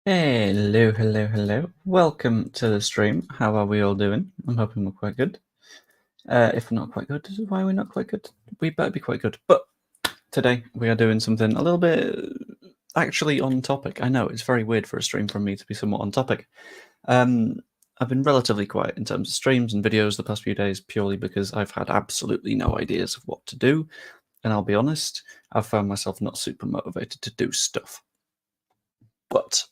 Hello, hello, hello. Welcome to the stream. How are we all doing? I'm hoping we're quite good. If we're not quite good, why are we not quite good? We better be quite good. But today we are doing something a little bit actually on topic. I know it's very weird for a stream from me to be somewhat on topic. I've been relatively quiet in terms of streams and videos the past few days purely because I've had absolutely no ideas of what to do. And I'll be honest, I've found myself not super motivated to do stuff. But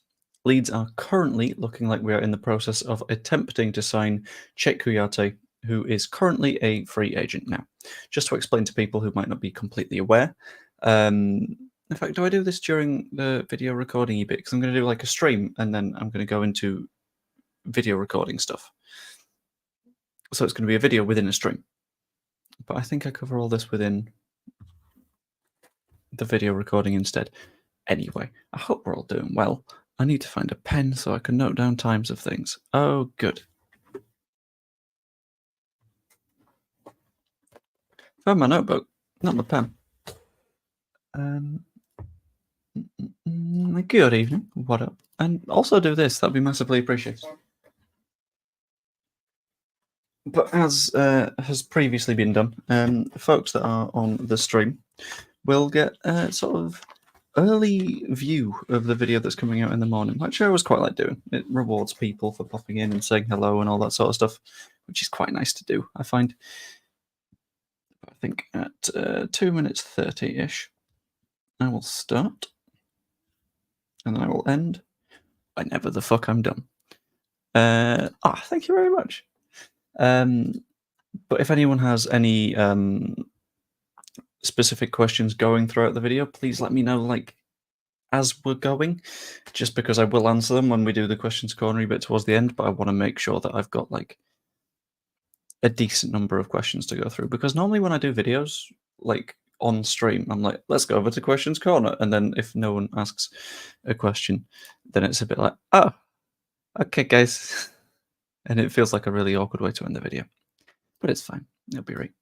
Leeds are currently looking like we are in the process of attempting to sign Cheikhou Kouyate, who is currently a free agent now. Just to explain to people who might not be completely aware. In fact, do I do this during the video recording bit? Because I'm going to do like a stream and then I'm going to go into video recording stuff. So it's going to be a video within a stream. But I think I cover all this within the video recording instead. Anyway, I hope we're all doing well. I need to find a pen so I can note down times of things. Oh, good. Found my notebook, not my pen. Good evening. What up? And also do this. That'd be massively appreciated. But as has previously been done, folks that are on the stream will get a sort of early view of the video that's coming out in the morning, which I always quite like doing. It rewards people for popping in and saying hello and all that sort of stuff, which is quite nice to do, I find. I think at 2 minutes 30-ish, I will start, and then I will end whenever the fuck I'm done. Thank you very much. But if anyone has any specific questions going throughout the video, please let me know, like, as we're going, just because I will answer them when we do the questions corner bit towards the end, but I want to make sure that I've got, like, a decent number of questions to go through, because normally when I do videos, like, on stream, I'm like, let's go over to questions corner, and then if no one asks a question, then it's a bit like, oh, okay, guys. And it feels like a really awkward way to end the video. But it's fine. It'll be right.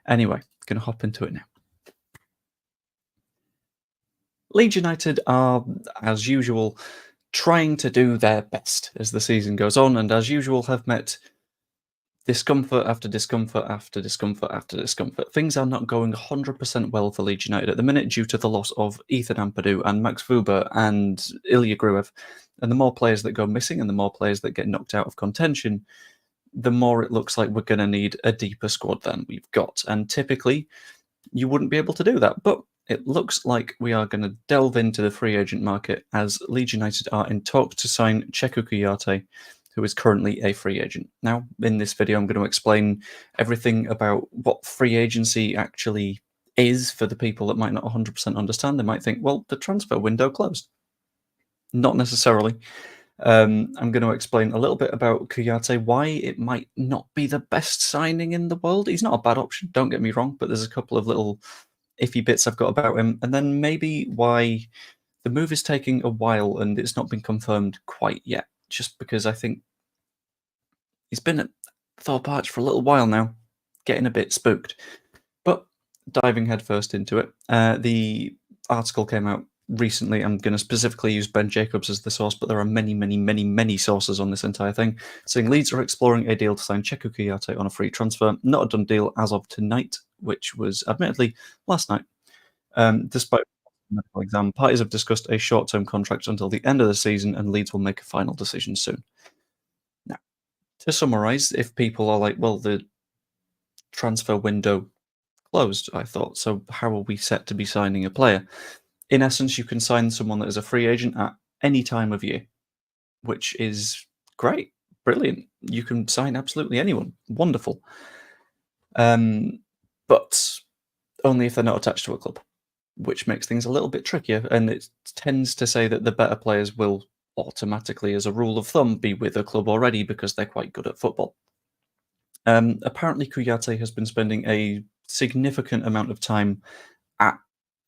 Anyway, gonna hop into it now. Leeds United are, as usual, trying to do their best as the season goes on, and as usual have met discomfort after discomfort after discomfort after discomfort. Things are not going 100% well for Leeds United at the minute due to the loss of Ethan Ampadu and Max Vuber and Ilya Gruev. And the more players that go missing and the more players that get knocked out of contention, the more it looks like we're going to need a deeper squad than we've got. And typically, you wouldn't be able to do that. But it looks like we are going to delve into the free agent market as Leeds United are in talks to sign Cheikhou Kouyate, who is currently a free agent. Now, in this video, I'm going to explain everything about what free agency actually is for the people that might not 100% understand. They might think, well, the transfer window closed. Not necessarily. I'm going to explain a little bit about Kouyate, why it might not be the best signing in the world. He's not a bad option, don't get me wrong, but there's a couple of little iffy bits I've got about him, and then maybe why the move is taking a while and it's not been confirmed quite yet, just because I think he's been at Thorpe Arch for a little while now, getting a bit spooked. But diving headfirst into it, the article came out recently. I'm going to specifically use Ben Jacobs as the source, but there are many, many, many, many sources on this entire thing, saying Leeds are exploring a deal to sign Cheikhou Kouyate on a free transfer. Not a done deal as of tonight, which was admittedly last night. Despite the medical exam, parties have discussed a short-term contract until the end of the season, and Leeds will make a final decision soon. Now, to summarise, if people are like, well, the transfer window closed, I thought, so how are we set to be signing a player? In essence, you can sign someone that is a free agent at any time of year, which is great, brilliant. You can sign absolutely anyone. Wonderful. But only if they're not attached to a club, which makes things a little bit trickier. And it tends to say that the better players will automatically, as a rule of thumb, be with a club already because they're quite good at football. Apparently, Kouyate has been spending a significant amount of time at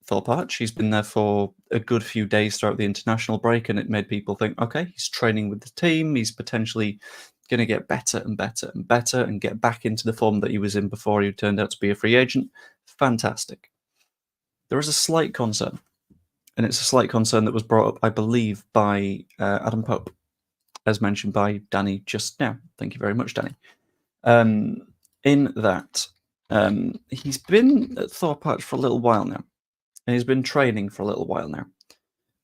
Thorpe Arch. He's been there for a good few days throughout the international break, and it made people think, okay, he's training with the team. He's potentially going to get better and better and better and get back into the form that he was in before he turned out to be a free agent. Fantastic. There is a slight concern, And it's a slight concern that was brought up, I believe, by Adam Pope, as mentioned by Danny just now. Thank you very much, Danny. In that, he's been at Thorpe Arch for a little while now, and he's been training for a little while now.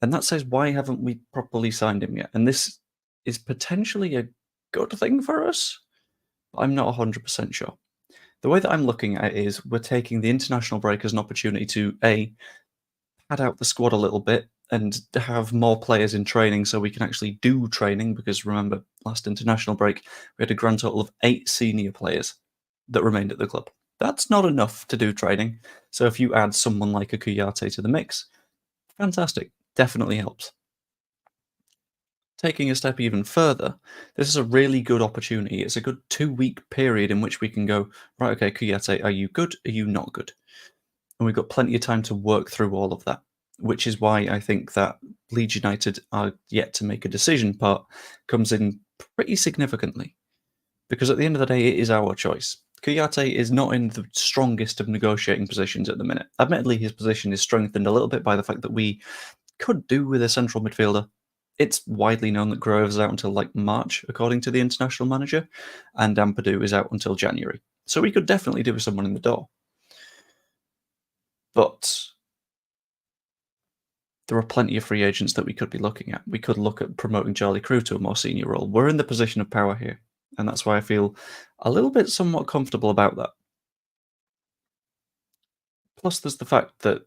And that says, why haven't we properly signed him yet? And this is potentially a good thing for us. I'm not 100% sure. The way that I'm looking at it is we're taking the international break as an opportunity to, A, pad out the squad a little bit and have more players in training so we can actually do training, because remember, last international break, we had a grand total of 8 senior players that remained at the club. That's not enough to do training, so if you add someone like a Kouyate to the mix, fantastic, definitely helps. Taking a step even further, this is a really good opportunity. It's a good 2-week period in which we can go, right, okay, Kouyate, are you good? Are you not good? And we've got plenty of time to work through all of that, which is why I think that Leeds United are yet to make a decision part comes in pretty significantly. Because at the end of the day, it is our choice. Kouyate is not in the strongest of negotiating positions at the minute. Admittedly, his position is strengthened a little bit by the fact that we could do with a central midfielder. It's widely known that Groves is out until like March, according to the international manager, and Ampadu is out until January. So we could definitely do with someone in the door. But there are plenty of free agents that we could be looking at. We could look at promoting Charlie Crew to a more senior role. We're in the position of power here, and that's why I feel a little bit somewhat comfortable about that. Plus, there's the fact that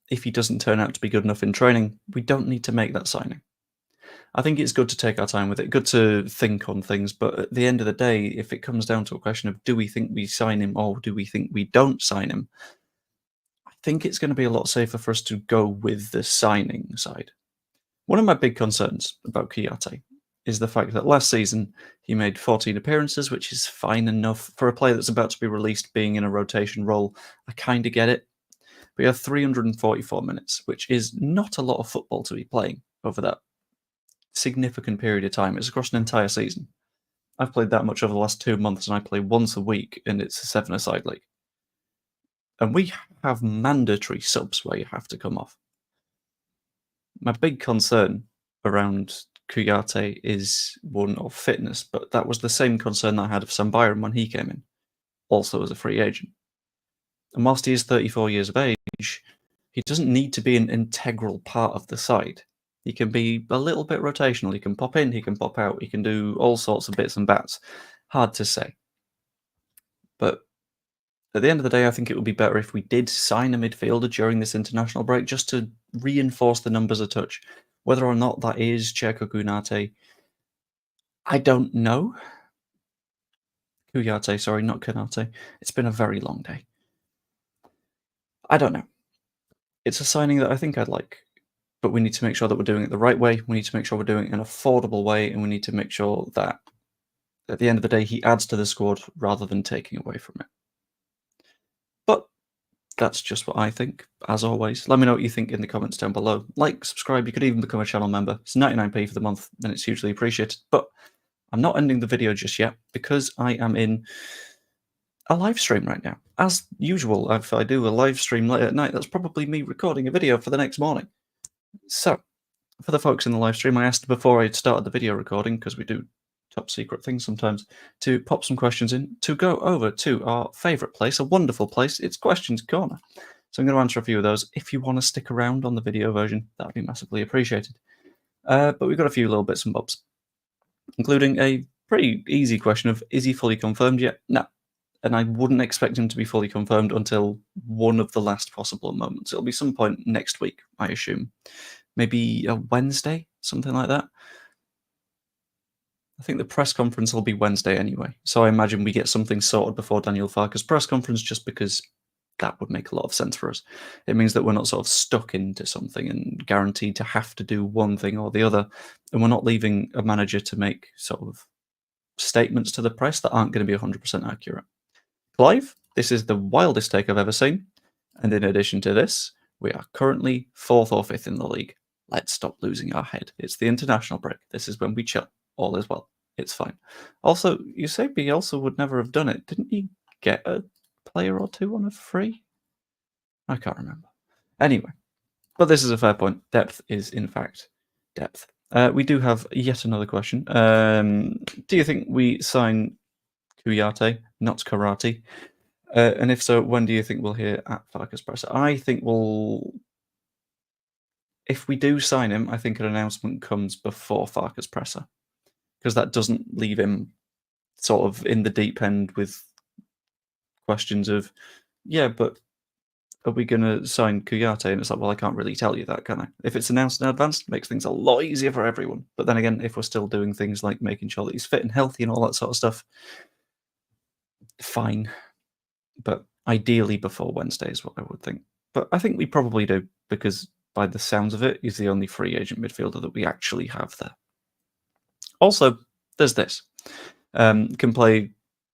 if he doesn't turn out to be good enough in training, we don't need to make that signing. I think it's good to take our time with it, good to think on things, but at the end of the day, if it comes down to a question of do we think we sign him or do we think we don't sign him, I think it's going to be a lot safer for us to go with the signing side. One of my big concerns about Kouyate is the fact that last season he made 14 appearances, which is fine enough for a player that's about to be released being in a rotation role. I kind of get it. But he had 344 minutes, which is not a lot of football to be playing over that significant period of time. It's across an entire season. I've played that much over the last 2 months, and I play once a week, and it's a 7-a-side league. And we have mandatory subs where you have to come off. My big concern around Kouyate is one of fitness, but that was the same concern that I had of Sam Byron when he came in, also as a free agent. And whilst he is 34 years of age, he doesn't need to be an integral part of the side. He can be a little bit rotational. He can pop in, he can pop out, he can do all sorts of bits and bats. Hard to say. But at the end of the day, I think it would be better if we did sign a midfielder during this international break just to reinforce the numbers a touch. Whether or not that is Cheikhou Kouyate, I don't know. Kouyate, sorry, not Kouyate. It's been a very long day. I don't know. It's a signing that I think I'd like, but we need to make sure that we're doing it the right way. We need to make sure we're doing it in an affordable way, and we need to make sure that at the end of the day, he adds to the squad rather than taking away from it. But that's just what I think, as always. Let me know what you think in the comments down below. Like, subscribe, you could even become a channel member. It's 99p for the month, and it's hugely appreciated. But I'm not ending the video just yet, because I am in a live stream right now. As usual, if I do a live stream late at night, that's probably me recording a video for the next morning. So, for the folks in the live stream, I asked before I started the video recording, because we do top secret things sometimes, to pop some questions in, to go over to our favourite place, a wonderful place, it's Questions Corner. So I'm going to answer a few of those. If you want to stick around on the video version, that would be massively appreciated. But we've got a few little bits and bobs, including a pretty easy question of, is he fully confirmed yet? No. And I wouldn't expect him to be fully confirmed until one of the last possible moments. It'll be some point next week, I assume. Maybe a Wednesday, something like that. I think the press conference will be Wednesday anyway, so I imagine we get something sorted before Daniel Farke's press conference, just because that would make a lot of sense for us. It means that we're not sort of stuck into something and guaranteed to have to do one thing or the other, and we're not leaving a manager to make sort of statements to the press that aren't going to be 100% accurate. Clive, this is the wildest take I've ever seen, and in addition to this, we are currently 4th or 5th in the league. Let's stop losing our head. It's the international break. This is when we chill. All is well. It's fine. Also, Usapi also would never have done it. Didn't he get a player or two on a free? I can't remember. Anyway, But this is a fair point. Depth is, in fact, depth. We do have yet another question. Do you think we sign Kouyate, not karate? And if so, when do you think we'll hear at Farkas Presser? I think we'll... If we do sign him, I think an announcement comes before Farkas Presser, because that doesn't leave him sort of in the deep end with questions of, yeah, but are we going to sign Kouyate? And it's like, well, I can't really tell you that, can I? If it's announced in advance, it makes things a lot easier for everyone. But then again, if we're still doing things like making sure that he's fit and healthy and all that sort of stuff, fine. But ideally before Wednesday is what I would think. But I think we probably do, because by the sounds of it, he's the only free agent midfielder that we actually have there. Also, there's this. Can play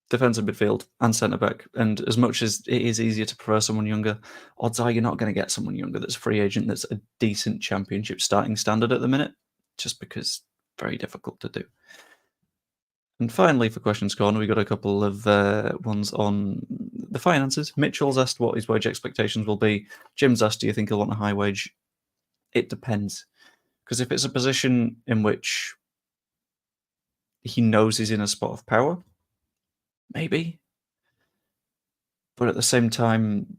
defensive midfield and centre-back, and as much as it is easier to prefer someone younger, odds are you're not going to get someone younger that's a free agent that's a decent championship starting standard at the minute, just because very difficult to do. And finally, for Questions Corner, we got a couple of ones on the finances. Mitchell's asked what his wage expectations will be. Jim's asked, do you think he'll want a high wage? It depends. Because if it's a position in which he knows he's in a spot of power, maybe. But at the same time,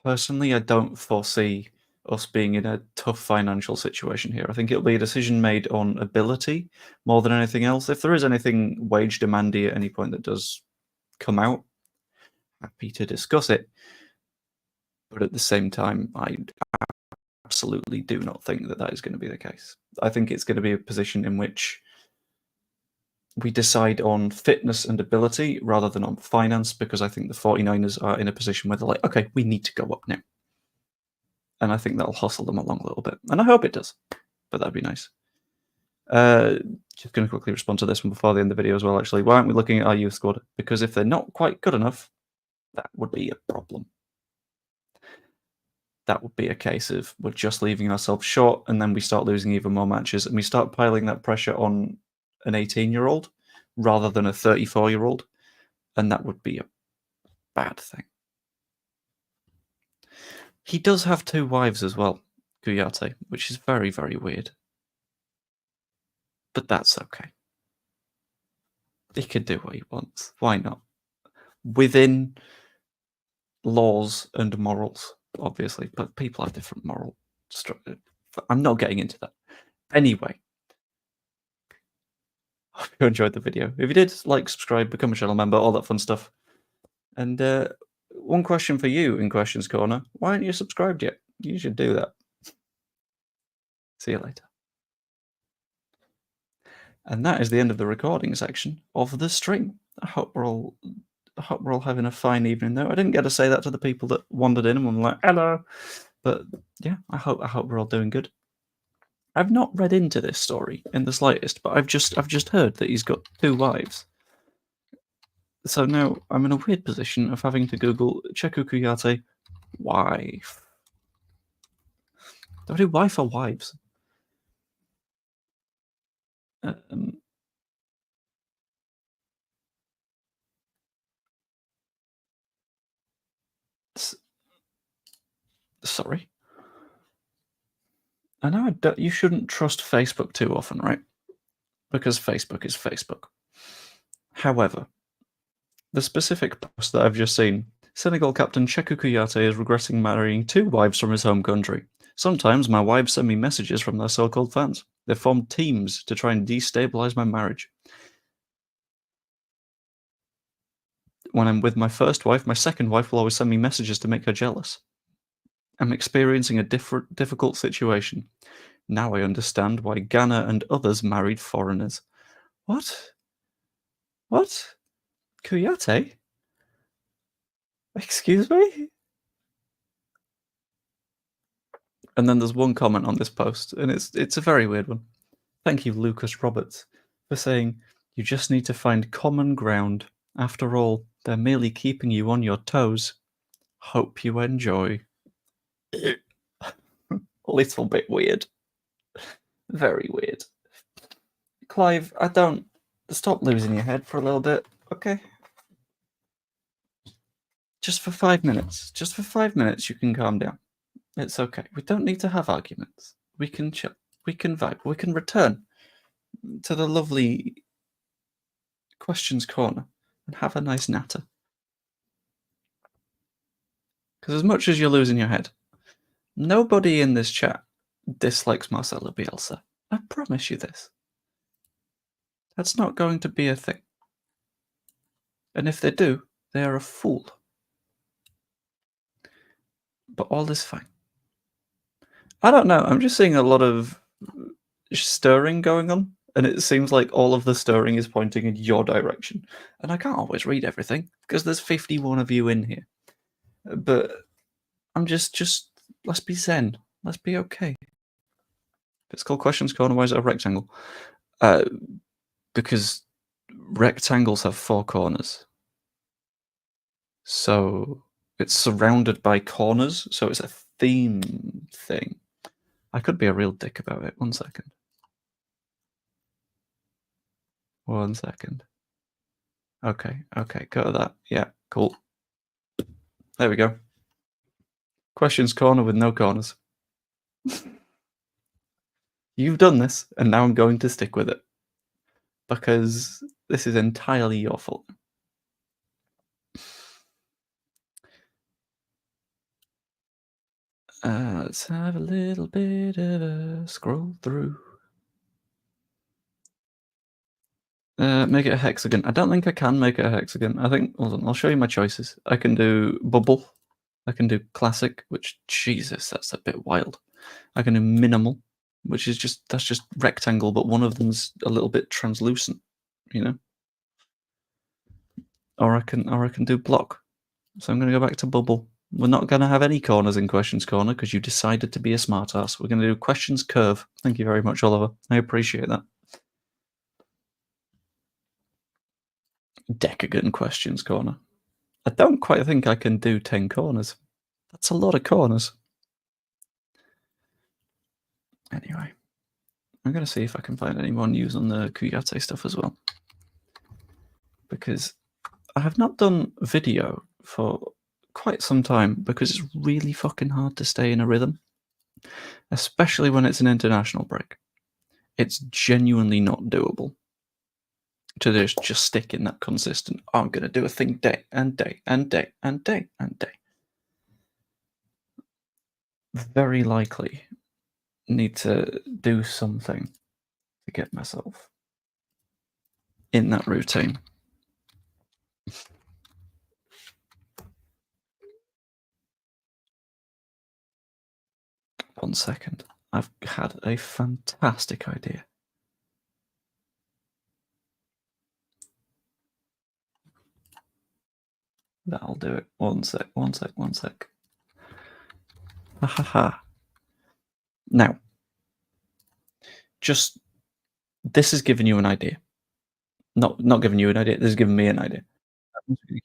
personally, I don't foresee us being in a tough financial situation here. I think it'll be a decision made on ability more than anything else. If there is anything wage demandy at any point that does come out, happy to discuss it. But at the same time, I absolutely do not think that that is going to be the case. I think it's going to be a position in which we decide on fitness and ability rather than on finance, because I think the 49ers are in a position where they're like, okay, we need to go up now. And I think that'll hustle them along a little bit. And I hope it does, but that'd be nice. Just going to quickly respond to this one before the end of the video as well, actually. Why aren't we looking at our youth squad? Because if they're not quite good enough, that would be a problem. That would be a case of we're just leaving ourselves short, and then we start losing even more matches, and we start piling that pressure on an 18-year-old rather than a 34-year-old, and that would be a bad thing. He does have 2 wives as well, Kouyate, which is very, very weird. But that's okay. He can do what he wants. Why not? Within laws and morals, obviously, but people have different moral structure. I'm not getting into that. Anyway, hope you enjoyed the video. If you did, like, subscribe, become a channel member, all that fun stuff. And one question for you in Questions Corner. Why aren't you subscribed yet? You should do that. See you later. And that is the end of the recording section of the stream. I hope we're all having a fine evening though. I didn't get to say that to the people that wandered in and were like, hello. But yeah, I hope we're all doing good. I've not read into this story in the slightest, but I've just heard that he's got 2 wives. So now I'm in a weird position of having to Google Cheikhou Kouyate wife. Do I do wife or wives? Sorry. I know you shouldn't trust Facebook too often, right? Because Facebook is Facebook. However, the specific post that I've just seen, Senegal captain Cheikhou Kouyate is regretting marrying 2 wives from his home country. Sometimes my wives send me messages from their so-called fans. They formed teams to try and destabilize my marriage. When I'm with my first wife, my second wife will always send me messages to make her jealous. I'm experiencing a difficult situation. Now I understand why Ghana and others married foreigners. What? What? Kouyate? Excuse me? And then there's one comment on this post, and it's a very weird one. Thank you, Lucas Roberts, for saying, you just need to find common ground. After all, they're merely keeping you on your toes. Hope you enjoy. A little bit weird. Very weird. Clive, stop losing your head for a little bit, okay? Just for 5 minutes. Just for 5 minutes, you can calm down. It's okay. We don't need to have arguments. We can chill. We can vibe. We can return to the lovely questions corner and have a nice natter. Because as much as you're losing your head, nobody in this chat dislikes Marcelo Bielsa. I promise you this. That's not going to be a thing. And if they do, they are a fool. But all is fine. I don't know. I'm just seeing a lot of stirring going on. And it seems like all of the stirring is pointing in your direction. And I can't always read everything because there's 51 of you in here. But I'm just let's be zen. Let's be okay. It's called Questions Corner. Why is it a rectangle? Because rectangles have 4 corners. So it's surrounded by corners. So it's a theme thing. I could be a real dick about it. 1 second. 1 second. Okay, go to that. Yeah, cool. There we go. Questions corner with no corners. You've done this, and now I'm going to stick with it. Because this is entirely your fault. Let's have a little bit of a scroll through. Make it a hexagon. I don't think I can make it a hexagon. I think, hold on, I'll show you my choices. I can do bubble. I can do classic, which, Jesus, that's a bit wild. I can do minimal, which is that's just rectangle, but one of them's a little bit translucent, you know? Or I can do block. So I'm going to go back to bubble. We're not going to have any corners in questions corner because you decided to be a smartass. We're going to do questions curve. Thank you very much, Oliver. I appreciate that. Decagon questions corner. I don't quite think I can do 10 corners. That's a lot of corners. Anyway, I'm going to see if I can find any more news on the Kouyate stuff as well. Because I have not done video for quite some time because it's really fucking hard to stay in a rhythm. Especially when it's an international break. It's genuinely not doable to just stick in that consistent, I'm going to do a thing day and day and day and day and day. Very likely need to do something to get myself in that routine. One second. I've had a fantastic idea. That'll do it. One sec. Ha ha ha. Now, just this has given you an idea. Not giving you an idea. This has given me an idea.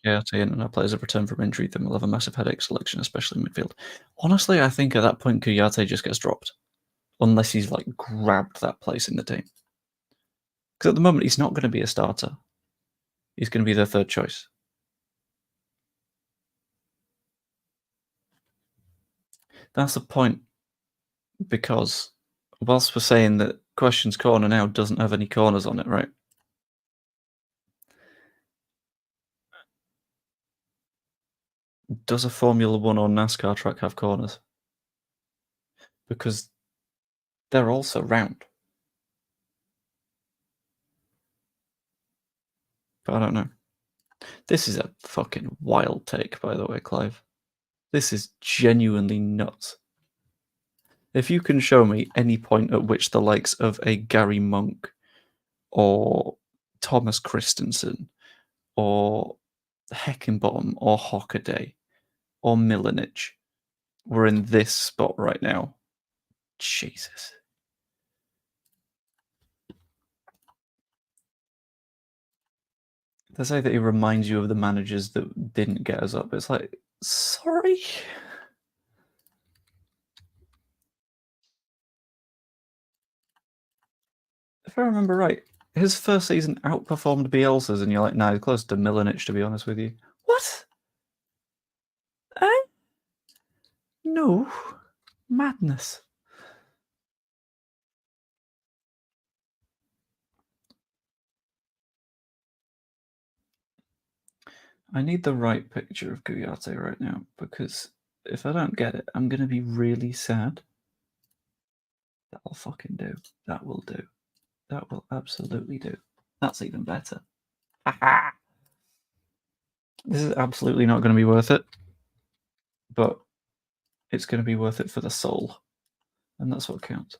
Kouyate and our players have returned from injury, then we'll have a massive headache selection, especially in midfield. Honestly, I think at that point Kouyate just gets dropped, unless he's like grabbed that place in the team. Because at the moment he's not going to be a starter. He's going to be their third choice. That's the point. Because whilst we're saying that Questions Corner now doesn't have any corners on it, right? Does a Formula 1 or NASCAR track have corners? Because they're also round. But I don't know. This is a fucking wild take, by the way, Clive. This is genuinely nuts. If you can show me any point at which the likes of a Gary Monk or Thomas Christensen or Heckingbottom or Hockaday or Milanich were in this spot right now, Jesus. They say that he reminds you of the managers that didn't get us up. It's like, sorry? If I remember right, his first season outperformed Bielsa's, and you're like, nah, he's close to Milanich, to be honest with you. What? No. Madness. I need the right picture of Kouyate right now, because if I don't get it, I'm going to be really sad. That'll fucking do. That will do. That will absolutely do. That's even better. This is absolutely not going to be worth it, but it's going to be worth it for the soul, and that's what counts.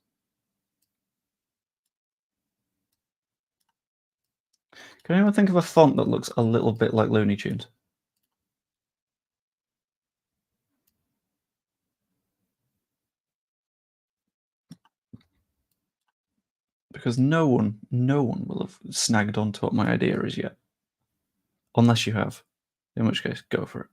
Can anyone think of a font that looks a little bit like Looney Tunes? Because no one will have snagged onto what my idea is yet. Unless you have. In which case, go for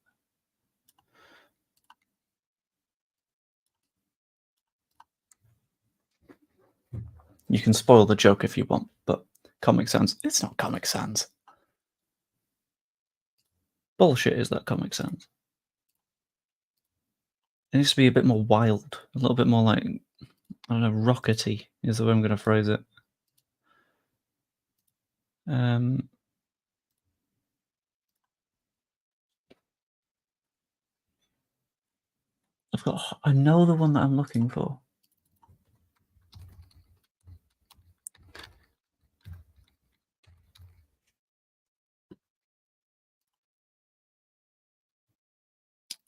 it. You can spoil the joke if you want, but Comic Sans, it's not Comic Sans. Bullshit is that Comic Sans. It needs to be a bit more wild, a little bit more like, I don't know, rockety is the way I'm going to phrase it. I know the one that I'm looking for.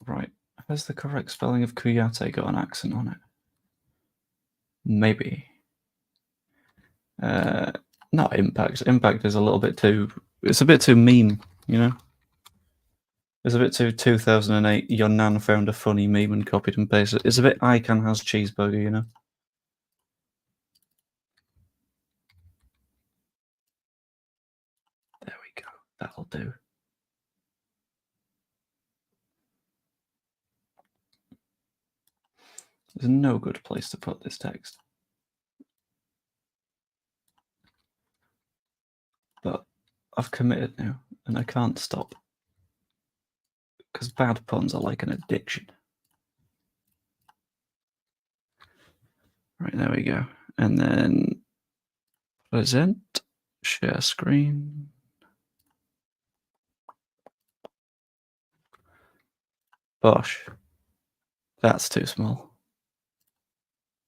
Right. Has the correct spelling of Kouyate got an accent on it? Maybe. Not Impact. Impact is a little bit too... It's a bit too meme, you know? It's a bit too 2008, your nan found a funny meme and copied and pasted. It's a bit Icon has cheeseburger, you know? There we go. That'll do. There's no good place to put this text. But I've committed now, and I can't stop. Because bad puns are like an addiction. Right, there we go. And then present, share screen. Bosh. That's too small.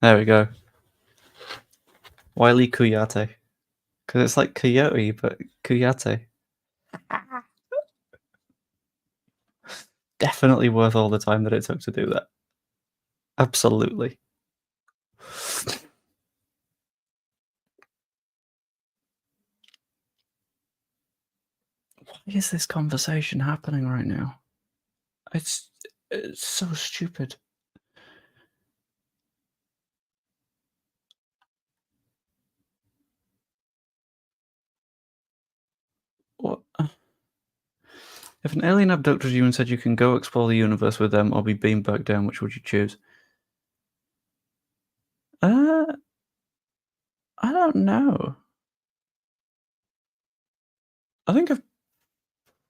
There we go. Wiley Kouyate. Because it's like coyote, but Kouyate. Definitely worth all the time that it took to do that. Absolutely. Why is this conversation happening right now? It's so stupid. What? If an alien abducted you and said you can go explore the universe with them or be beamed back down, which would you choose? I don't know. I think I'd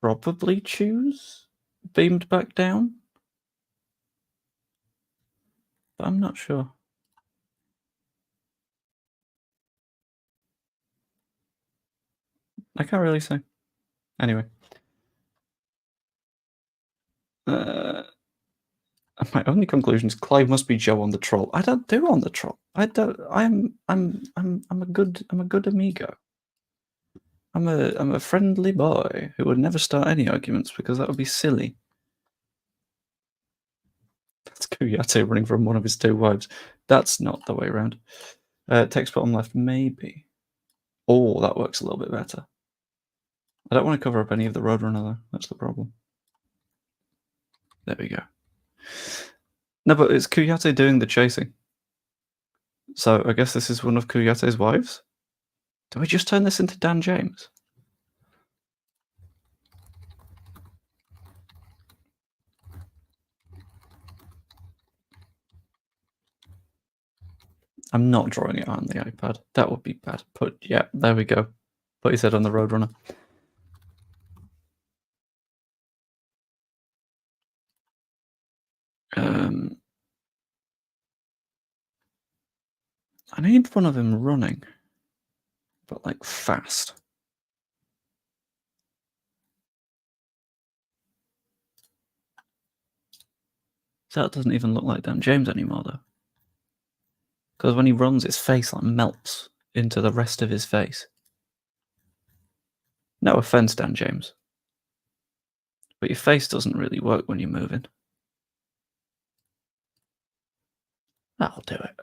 probably choose beamed back down, but I'm not sure. I can't really say. Anyway. My only conclusion is Clive must be Joe on the troll. I don't do on the troll. I don't. I'm a good amigo. I'm a friendly boy who would never start any arguments because that would be silly. That's Kouyate running from one of his two wives. That's not the way around. Text bottom left, maybe. Oh, that works a little bit better. I don't want to cover up any of the Roadrunner though. That's the problem. There we go. No, but it's Kouyate doing the chasing. So I guess this is one of Kouyate's wives? Do we just turn this into Dan James? I'm not drawing it on the iPad. That would be bad. Yeah, there we go. Put his head on the Roadrunner. I need one of him running, but like fast. That doesn't even look like Dan James anymore, though. Because when he runs, his face like melts into the rest of his face. No offense, Dan James, but your face doesn't really work when you're moving. That'll do it.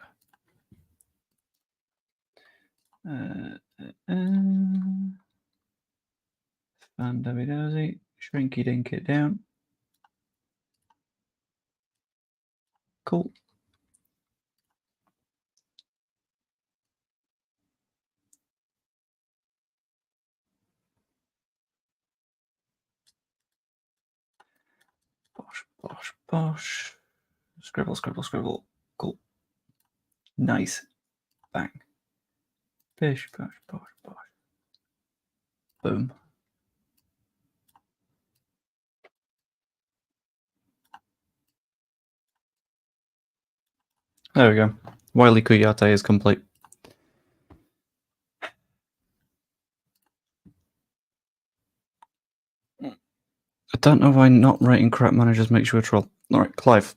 Fan dozy, shrinky dink it down. Cool. Bosh, bosh, bosh. Scribble, scribble, scribble. Cool. Nice. Bang. Bish, bosh, bosh, bosh. Boom. There we go. Cheikhou Kouyate is complete. I don't know why not rating crap managers makes you a troll. Alright, Clive.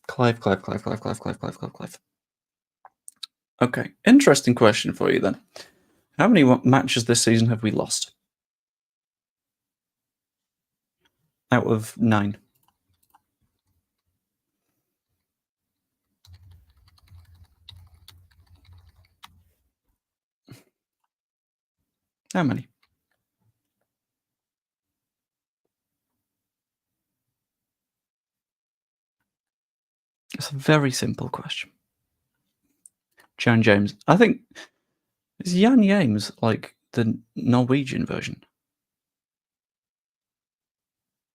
Clive. Okay, interesting question for you then. How many matches this season have we lost? Out of 9. How many? It's a very simple question. Jan James. I think, is Jan James like the Norwegian version?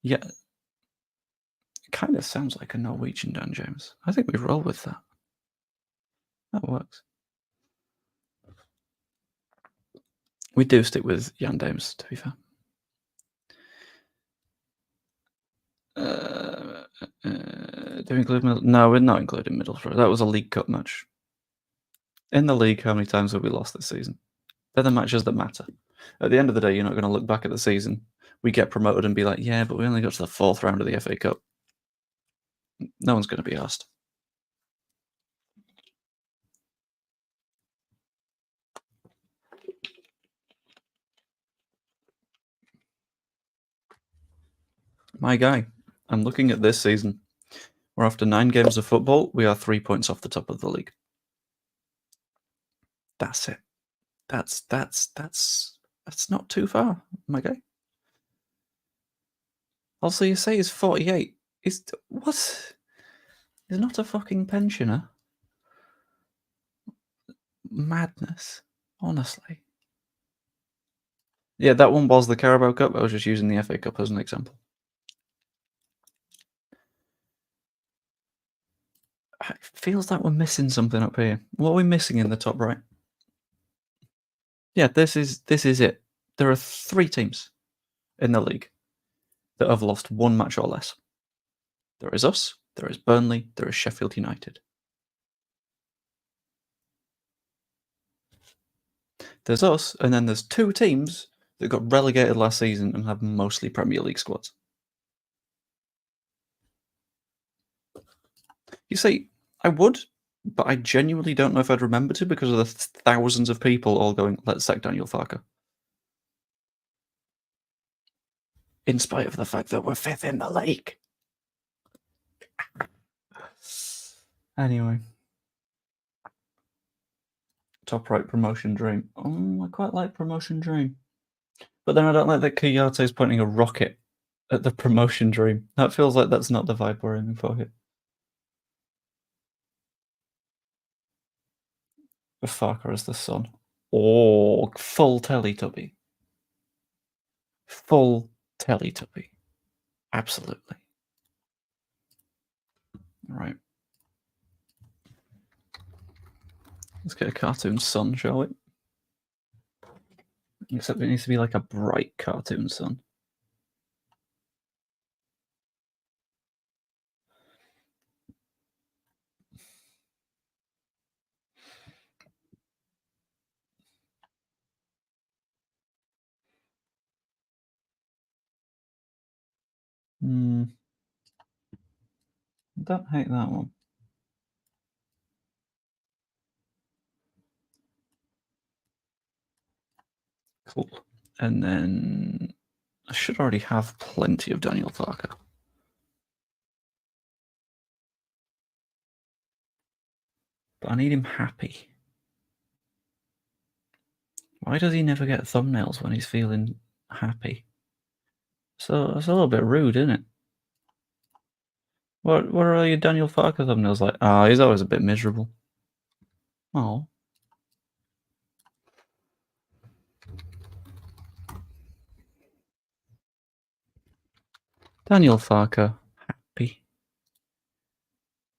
Yeah. It kind of sounds like a Norwegian Dan James. I think we roll with that. That works. We do stick with Jan James, to be fair. Do we include Middlesbrough? No, we're not including Middlesbrough. That was a League Cup match. In the league, how many times have we lost this season? They're the matches that matter. At the end of the day, you're not going to look back at the season. We get promoted and be like, yeah, but we only got to the 4th round of the FA Cup. No one's going to be asked. My guy, I'm looking at this season. We're after 9 games of football. We are 3 points off the top of the league. That's it. That's not too far, my guy. Also, you say he's 48. What? He's not a fucking pensioner. Madness. Honestly. Yeah, that one was the Carabao Cup. I was just using the FA Cup as an example. It feels like we're missing something up here. What are we missing in the top right? Yeah, this is it. There are 3 teams in the league that have lost 1 match or less. There is us, there is Burnley, there is Sheffield United. There's us, and then there's 2 teams that got relegated last season and have mostly Premier League squads. You see, I would, but I genuinely don't know if I'd remember to because of the thousands of people all going, let's sack Daniel Farker. In spite of the fact that we're 5th in the league. Anyway. Top right, promotion dream. I quite like promotion dream. But then I don't like that Kouyate's pointing a rocket at the promotion dream. That feels like that's not the vibe we're aiming for here. Farker as the sun. Oh, full Teletubby. Full Teletubby. Absolutely. Right. Let's get a cartoon sun, shall we? Except it needs to be like a bright cartoon sun. Don't hate that one. Cool. And then I should already have plenty of Daniel Farker. But I need him happy. Why does he never get thumbnails when he's feeling happy? So it's a little bit rude, isn't it? What are all your Daniel Farker thumbnails like? Ah, he's always a bit miserable. Oh. Daniel Farker, happy.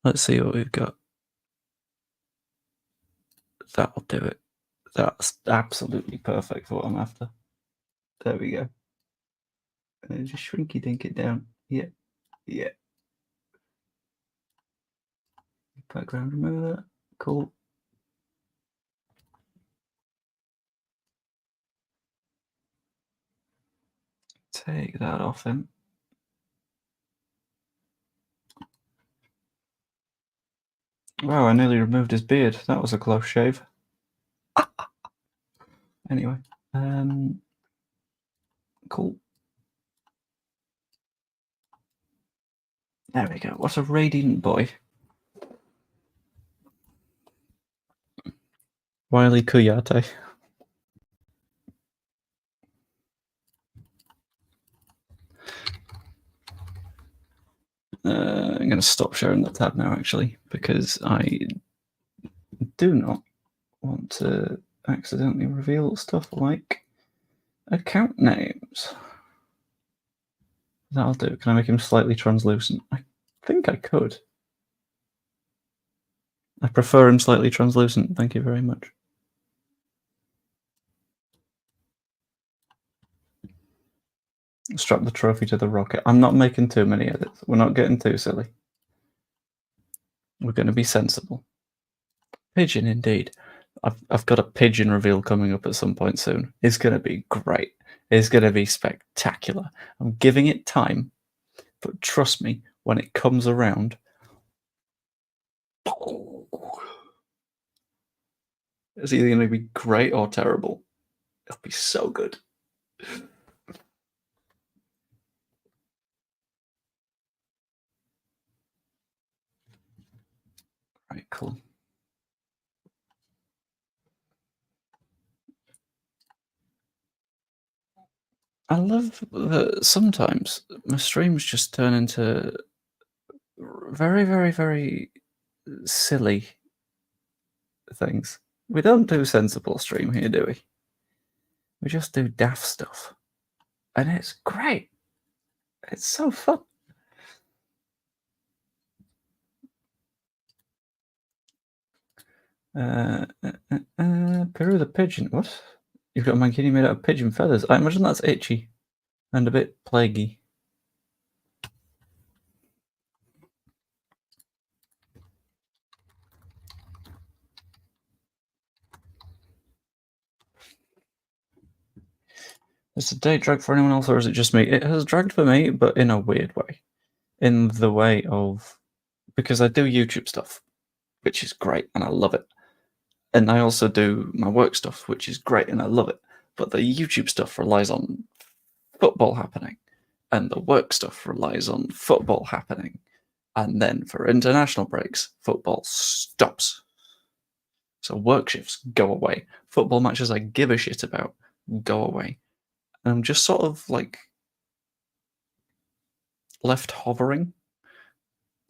Let's see what we've got. That'll do it. That's absolutely perfect for what I'm after. There we go. And just shrinky dink it down. Yeah. Yeah. Background remover. Cool. Take that off him. Wow, I nearly removed his beard. That was a close shave. Anyway, cool. There we go. What a radiant boy. Cheikhou Kouyate. I'm going to stop sharing the tab now, actually, because I do not want to accidentally reveal stuff like account names. That'll do. Can I make him slightly translucent? I think I could. I prefer him slightly translucent. Thank you very much. Strap the trophy to the rocket. I'm not making too many edits. We're not getting too silly. We're going to be sensible. Pigeon, indeed. I've got a pigeon reveal coming up at some point soon. It's going to be great. It's going to be spectacular. I'm giving it time, but trust me, when it comes around, it's either going to be great or terrible. It'll be so good. Right, cool. I love that sometimes my streams just turn into very, very, very silly things. We don't do sensible stream here, do we? We just do daft stuff. And it's great. It's so fun. Peru the pigeon. What? You've got a mankini made out of pigeon feathers. I imagine that's itchy and a bit plaguey. Has the date dragged for anyone else, or is it just me? It has dragged for me, but in a weird way. In the way of, because I do YouTube stuff, which is great, and I love it. And I also do my work stuff, which is great, and I love it. But the YouTube stuff relies on football happening, and the work stuff relies on football happening. And then for international breaks, football stops. So work shifts go away. Football matches I give a shit about go away. And I'm just sort of like left hovering,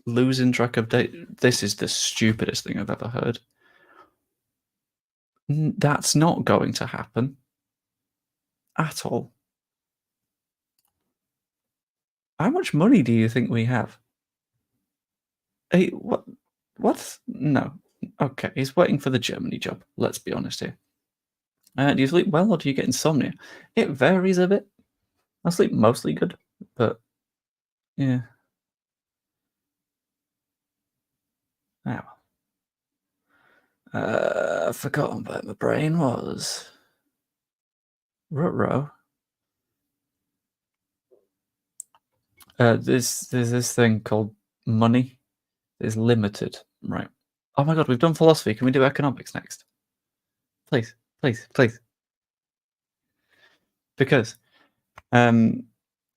losing track of date. This is the stupidest thing I've ever heard. That's not going to happen at all. How much money do you think we have? Hey, what? What? No. Okay, he's waiting for the Germany job. Let's be honest here. Do you sleep well or do you get insomnia? It varies a bit. I sleep mostly good, but yeah. Ah, well. I've forgotten where my brain was. Ruh-roh. There's this thing called money is limited, right? Oh my god, we've done philosophy. Can we do economics next? Please, please, please. Because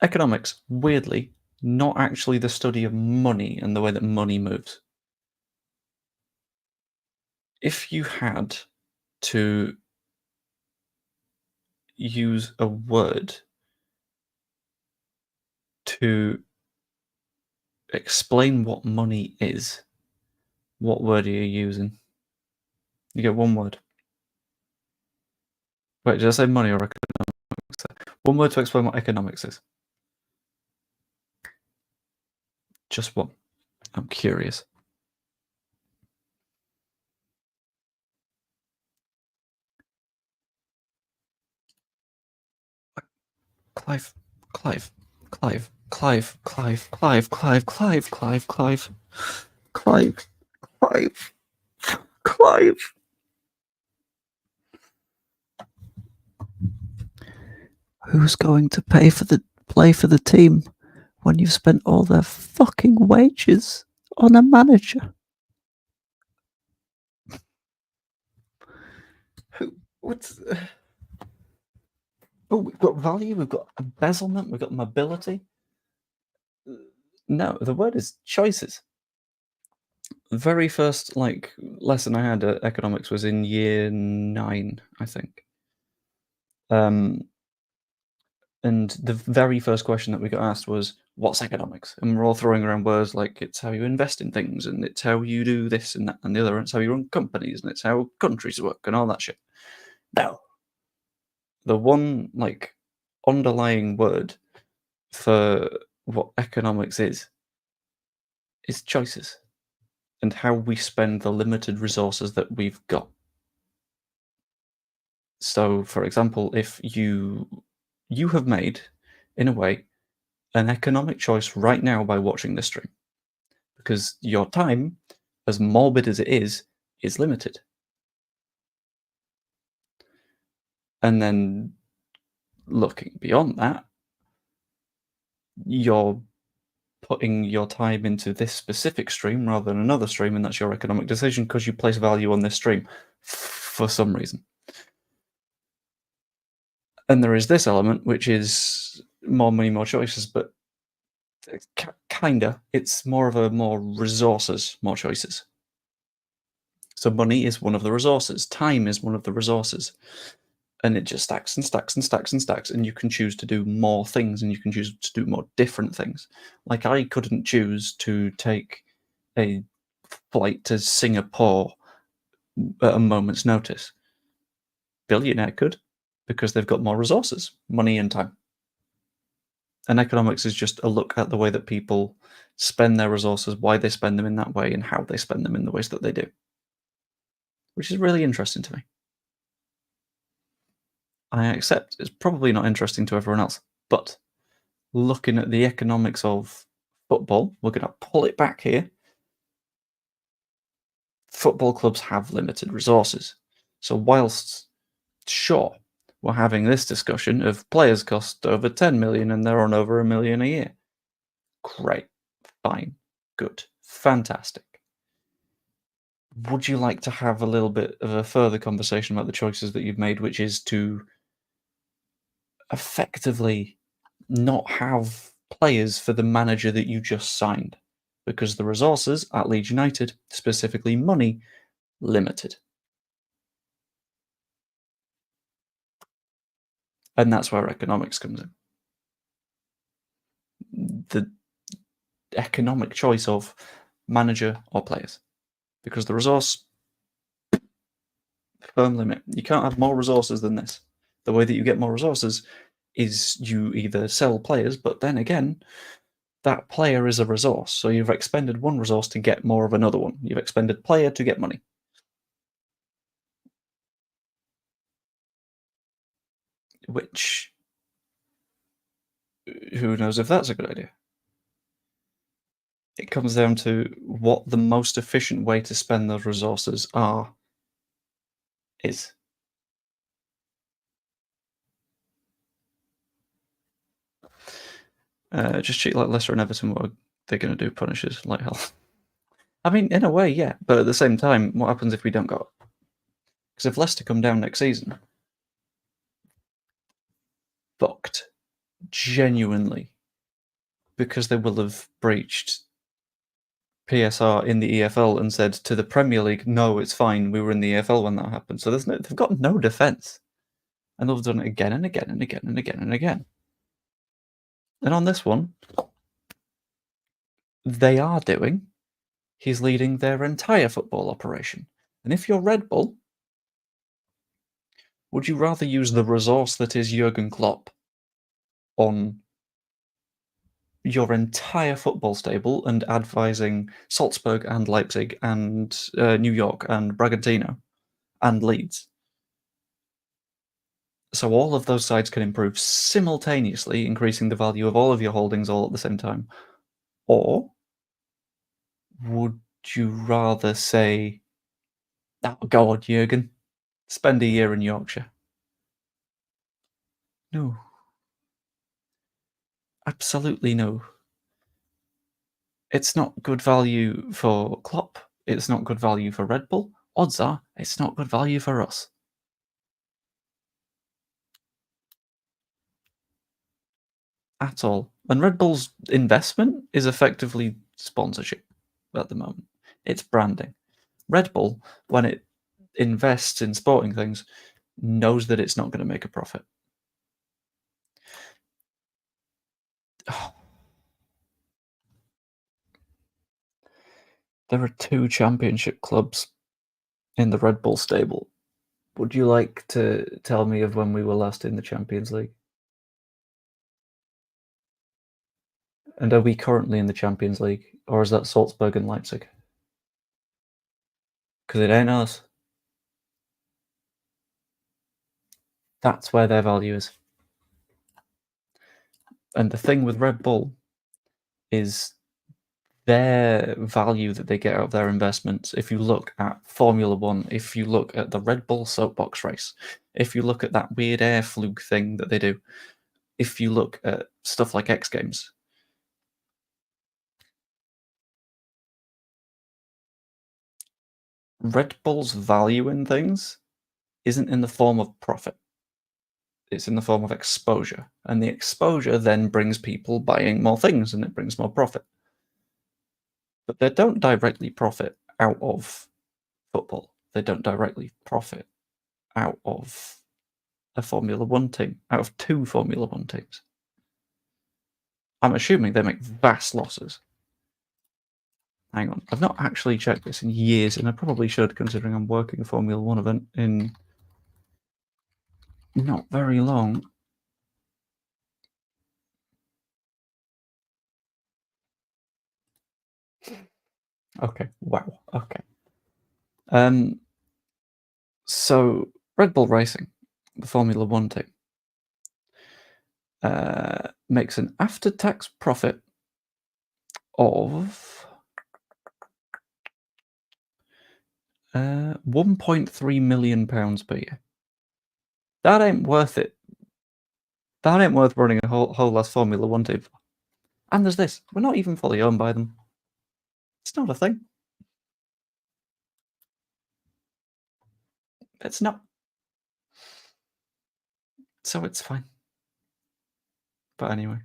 economics, weirdly, not actually the study of money and the way that money moves. If you had to use a word to explain what money is, what word are you using? You get one word. Wait, did I say money or economics? One word to explain what economics is. Just one. I'm curious. Clive, Clive, Clive, Clive, Clive, Clive, Clive, Clive, Clive, Clive, Clive, Clive, Clive. Who's going to play for the team when you've spent all their fucking wages on a manager? Who? What's? Oh, we've got value. We've got embezzlement. We've got mobility. No, the word is choices. The very first lesson I had at economics was in year 9, I think. And the very first question that we got asked was, "What's economics?" And we're all throwing around words like it's how you invest in things, and it's how you do this and that and the other, and it's how you run companies, and it's how countries work, and all that shit. No, the one underlying word for what economics is choices and how we spend the limited resources that we've got. So, for example, if you have made, in a way, an economic choice right now by watching this stream, because your time, as morbid as it is limited. And then looking beyond that, you're putting your time into this specific stream rather than another stream, and that's your economic decision because you place value on this stream for some reason. And there is this element, which is more money, more choices, but kinda, it's more of a more resources, more choices. So money is one of the resources, time is one of the resources, and it just stacks and stacks and stacks and stacks, and you can choose to do more things, and you can choose to do more different things. Like, I couldn't choose to take a flight to Singapore at a moment's notice. Billionaire could, because they've got more resources, money and time. And economics is just a look at the way that people spend their resources, why they spend them in that way, and how they spend them in the ways that they do, which is really interesting to me. I accept it's probably not interesting to everyone else, but looking at the economics of football, we're going to pull it back here. Football clubs have limited resources. So whilst, sure, we're having this discussion of players cost over 10 million and they're on over 1 million a year. Great, fine, good, fantastic. Would you like to have a little bit of a further conversation about the choices that you've made, which is to effectively not have players for the manager that you just signed? Because the resources at Leeds United, specifically money, limited. And that's where economics comes in. The economic choice of manager or players. Because the resource, firm limit. You can't have more resources than this. The way that you get more resources is you either sell players, but then again, that player is a resource. So you've expended one resource to get more of another one. You've expended player to get money. Which, who knows if that's a good idea? It comes down to what the most efficient way to spend those resources is. Just treat like Leicester and Everton. What are they going to do? Punish us like hell. I mean, in a way, yeah. But at the same time, what happens if we don't go? Because if Leicester come down next season, fucked. Genuinely. Because they will have breached PSR in the EFL and said to the Premier League, no, it's fine, we were in the EFL when that happened. So they've got no defence. And they've done it again and again and again and again and again. And on this one, they are doing. He's leading their entire football operation. And if you're Red Bull, would you rather use the resource that is Jurgen Klopp on your entire football stable and advising Salzburg and Leipzig and New York and Bragantino and Leeds? So all of those sides can improve simultaneously, increasing the value of all of your holdings all at the same time. Or would you rather say, oh, go on, Jurgen, spend a year in Yorkshire? No. Absolutely no. It's not good value for Klopp. It's not good value for Red Bull. Odds are, it's not good value for us. At all. And Red Bull's investment is effectively sponsorship at the moment. It's branding. Red Bull, when it invests in sporting things, knows that it's not going to make a profit. There are 2 championship clubs in the Red Bull stable. Would you like to tell me of when we were last in the Champions League? And are we currently in the Champions League? Or is that Salzburg and Leipzig? Because it ain't us. That's where their value is. And the thing with Red Bull is their value that they get out of their investments. If you look at Formula One, if you look at the Red Bull soapbox race, if you look at that weird air fluke thing that they do, if you look at stuff like X Games, Red Bull's value in things isn't in the form of profit. It's in the form of exposure. And the exposure then brings people buying more things and it brings more profit. But they don't directly profit out of football. They don't directly profit out of a Formula One team, out of 2 Formula One teams. I'm assuming they make vast losses. Hang on, I've not actually checked this in years, and I probably should, considering I'm working a Formula One event in not very long. Okay, wow, okay. So Red Bull Racing, the Formula One team, makes an after-tax profit of £1.3 million per year. That ain't worth it. That ain't worth running a whole last Formula One team. And there's this: we're not even fully owned by them. It's not a thing. It's not. So it's fine. But anyway.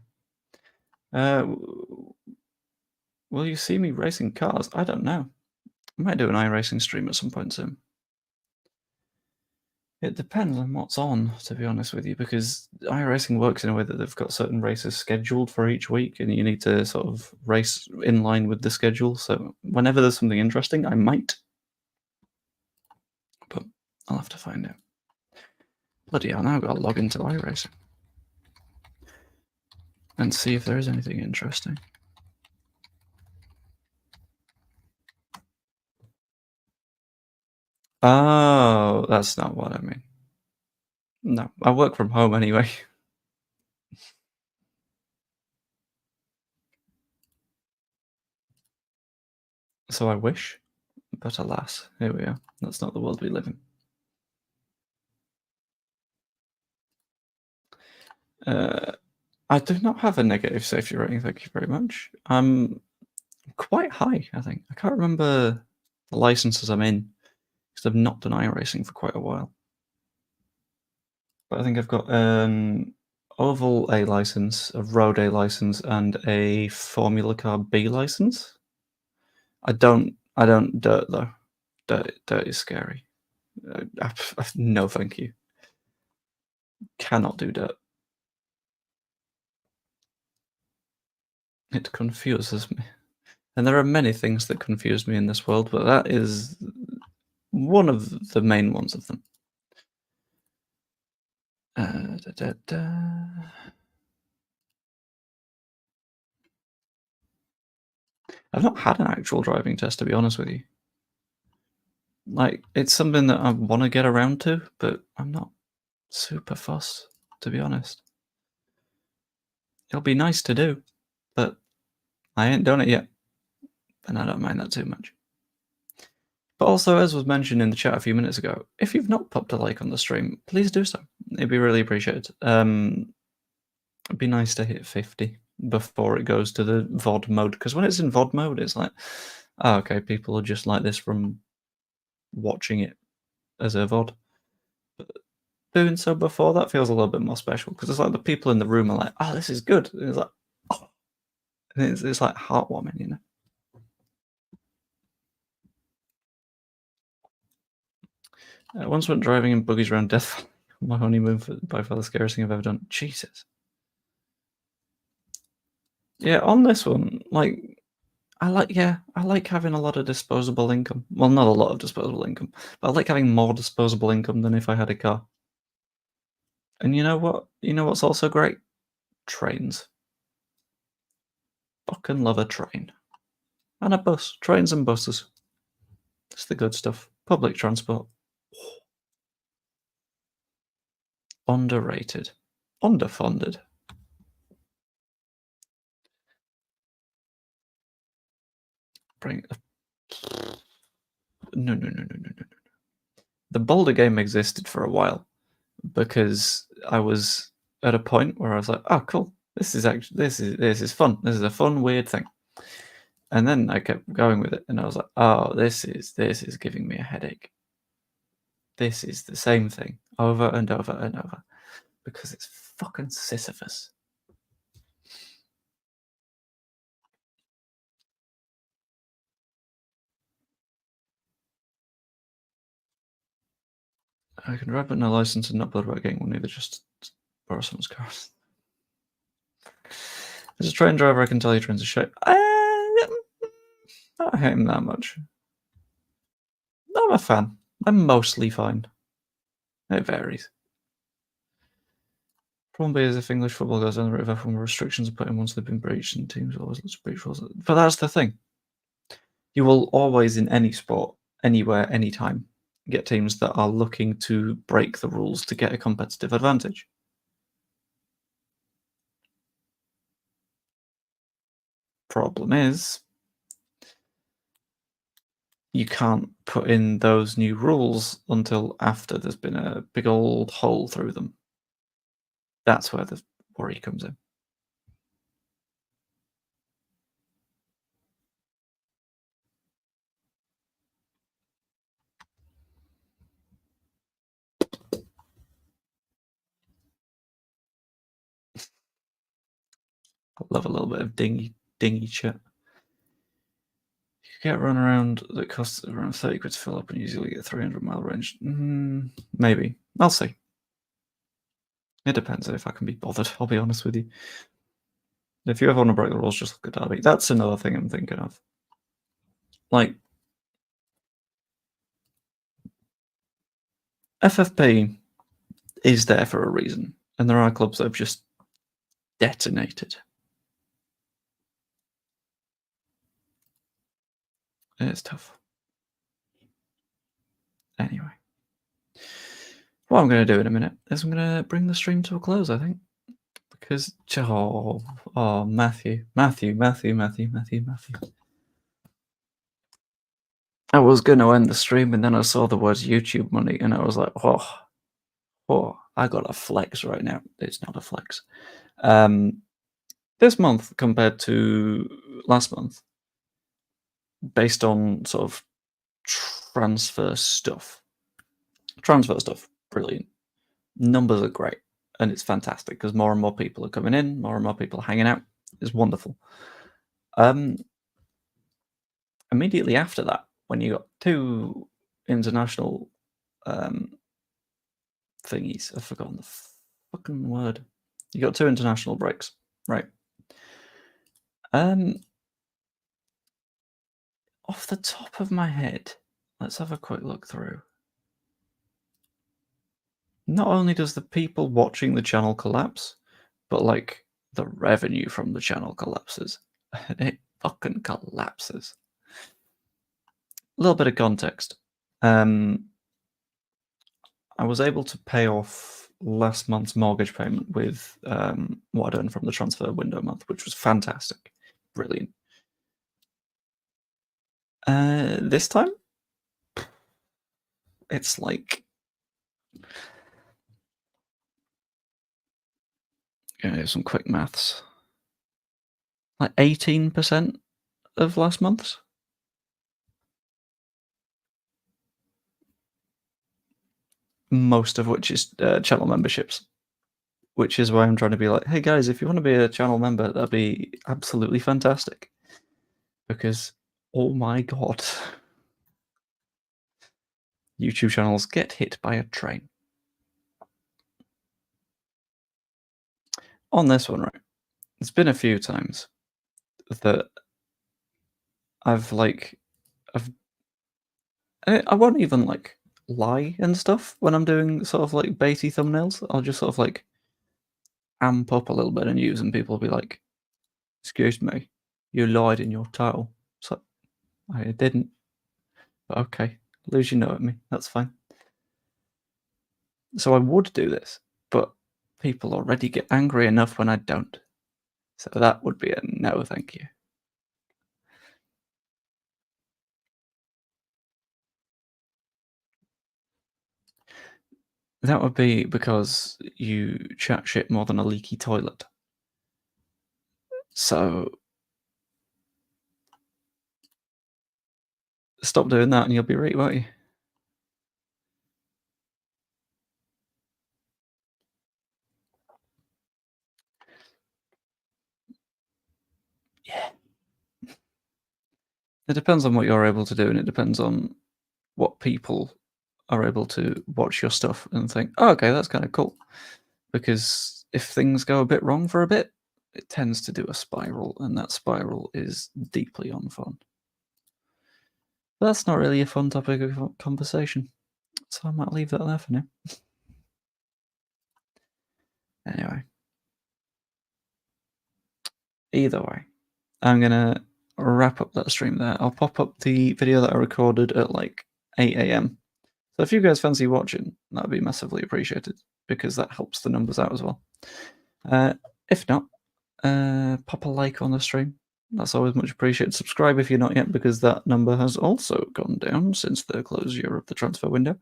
Will you see me racing cars? I don't know. I might do an iRacing stream at some point soon. It depends on what's on, to be honest with you, because iRacing works in a way that they've got certain races scheduled for each week, and you need to sort of race in line with the schedule. So whenever there's something interesting, I might. But I'll have to find out. Bloody hell, now I've got to log into iRacing and see if there is anything interesting. Oh, that's not what I mean. No, I work from home anyway. So I wish, but alas, here we are. That's not the world we live in. I do not have a negative safety rating, thank you very much. I'm quite high, I think. I can't remember the licenses I'm in because I've not done iRacing for quite a while. But I think I've got an Oval A license, a Road A license, and a Formula Car B license. I don't dirt though. Dirt is scary. No, thank you. Cannot do dirt. It confuses me. And there are many things that confuse me in this world, but that is one of the main ones of them. Da, da, da. I've not had an actual driving test, to be honest with you. Like, it's something that I want to get around to, but I'm not super fussed, to be honest. It'll be nice to do, but I ain't done it yet, and I don't mind that too much. But also, as was mentioned in the chat a few minutes ago, if you've not popped a like on the stream, please do so. It'd be really appreciated. It'd be nice to hit 50 before it goes to the VOD mode, because when it's in VOD mode, it's like, oh, okay, people are just like this from watching it as a VOD. But doing so before that feels a little bit more special, because it's like the people in the room are like, oh, this is good. And it's like, oh. And it's like heartwarming, you know? I once went driving in buggies around Death Valley on my honeymoon, by far the scariest thing I've ever done. Jesus. Yeah, on this one, like, I like having a lot of disposable income. Well, not a lot of disposable income, but I like having more disposable income than if I had a car. And you know what? You know what's also great? Trains. Fucking love a train. And a bus. Trains and buses. It's the good stuff. Public transport. Underrated. Underfunded. Bring. No. The Boulder game existed for a while because I was at a point where I was like, oh, cool. This is fun. This is a fun, weird thing. And then I kept going with it, and I was like, oh, this is giving me a headache. This is the same thing over and over and over because it's fucking Sisyphus. I can drive but no license and not bother about getting one either, just borrow someone's car. As a train driver, I can tell you trains are shit. I hate them that much. I'm a fan. I'm mostly fine. It varies. Problem is, if English football goes down the route of F1 restrictions are put in once they've been breached, and teams always look to breach rules. But that's the thing. You will always, in any sport, anywhere, anytime, get teams that are looking to break the rules to get a competitive advantage. Problem is, you can't put in those new rules until after there's been a big old hole through them. That's where the worry comes in. I love a little bit of dingy shit. You could get a run around that costs around 30 quid to fill up and usually get 300-mile range. Maybe. I'll see. It depends if I can be bothered, I'll be honest with you. If you ever want to break the rules, just look at Derby. That's another thing I'm thinking of. Like, FFP is there for a reason, and there are clubs that have just detonated. It's tough. Anyway. What I'm going to do in a minute is I'm going to bring the stream to a close, I think. Because, Matthew. I was going to end the stream, and then I saw the words YouTube money, and I was like, I got a flex right now. It's not a flex. This month compared to last month, based on sort of transfer stuff. Transfer stuff, brilliant. Numbers are great, and it's fantastic because more and more people are coming in, more and more people are hanging out. It's wonderful. Immediately after that, when you got two international thingies, I've forgotten the fucking word. You got two international breaks, right? Off the top of my head, let's have a quick look through. Not only does the people watching the channel collapse, but like the revenue from the channel collapses. It fucking collapses. A little bit of context. I was able to pay off last month's mortgage payment with what I'd earned from the transfer window month, which was fantastic. Brilliant. This time, it's like... Gonna do some quick maths. Like 18% of last month's. Most of which is channel memberships. Which is why I'm trying to be like, hey guys, if you want to be a channel member, that'd be absolutely fantastic. Because, oh my god, YouTube channels get hit by a train. On this one, right, it's been a few times that I won't even like lie and stuff when I'm doing sort of like baity thumbnails. I'll just sort of like amp up a little bit and use, and people will be like, excuse me, you lied in your title. So I didn't. But okay, lose your note at me. That's fine. So I would do this, but people already get angry enough when I don't. So that would be a no, thank you. That would be because you chat shit more than a leaky toilet. So stop doing that and you'll be right, won't you? Yeah. It depends on what you're able to do, and it depends on what people are able to watch your stuff and think, oh, okay, that's kind of cool. Because if things go a bit wrong for a bit, it tends to do a spiral, and that spiral is deeply unfun. But that's not really a fun topic of conversation, so I might leave that there for now. Anyway. Either way, I'm gonna wrap up that stream there. I'll pop up the video that I recorded at like 8 AM. So if you guys fancy watching, that would be massively appreciated, because that helps the numbers out as well. If not, pop a like on the stream. That's always much appreciated. Subscribe if you're not yet, because that number has also gone down since the closure of the transfer window.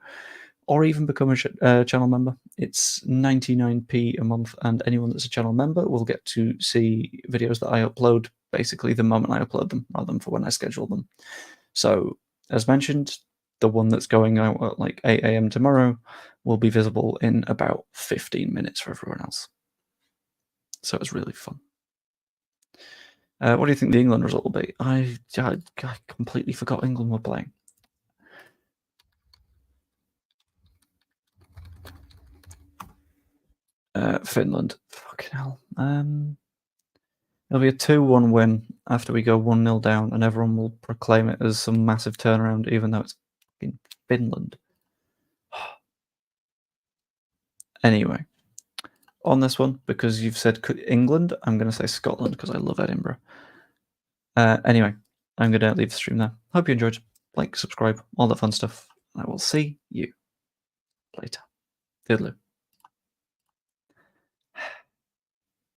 Or even become a channel member. It's 99p a month, and anyone that's a channel member will get to see videos that I upload basically the moment I upload them, rather than for when I schedule them. So, as mentioned, the one that's going out at like 8 AM tomorrow will be visible in about 15 minutes for everyone else. So it's really fun. What do you think the England result will be? I completely forgot England were playing. Finland. Fucking hell. It'll be a 2-1 win after we go 1-0 down, and everyone will proclaim it as some massive turnaround, even though it's fucking Finland. Anyway, on this one, because you've said England, I'm going to say Scotland, because I love Edinburgh. Anyway, I'm going to leave the stream there. Hope you enjoyed. Like, subscribe, all that fun stuff. I will see you later. Toodaloo.